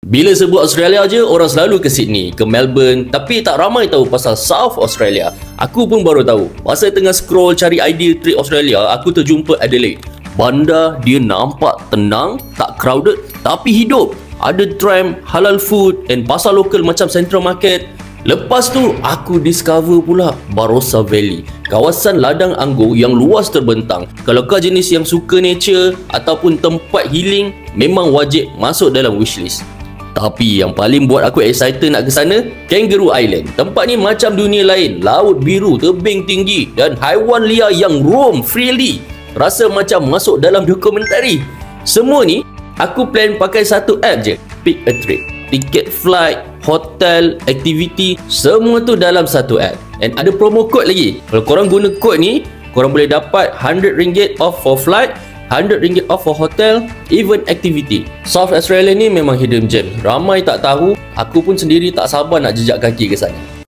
Bila sebut Australia je, orang selalu ke Sydney, ke Melbourne, tapi tak ramai tahu pasal South Australia. Aku pun baru tahu. Masa tengah scroll cari idea trip Australia, aku terjumpa Adelaide. Bandar dia nampak tenang, tak crowded, tapi hidup. Ada tram, halal food and pasar lokal macam Central Market. Lepas tu, aku discover pula Barossa Valley, kawasan ladang anggur yang luas terbentang. Kalau kau jenis yang suka nature ataupun tempat healing, memang wajib masuk dalam wishlist. Tapi yang paling buat aku excited nak ke sana, Kangaroo Island. Tempat ni macam dunia lain, laut biru, tebing tinggi dan haiwan liar yang roam freely. Rasa macam masuk dalam dokumentari. Semua ni aku plan pakai satu app je, Pick a Trip. Tiket flight, hotel, aktiviti, semua tu dalam satu app. And ada promo code lagi. Kalau korang guna kod ni, korang boleh dapat RM100 off for flight, RM100 off for hotel, even activity. South Australia ni memang hidden gem. Ramai tak tahu, aku pun sendiri tak sabar nak jejak kaki ke sana.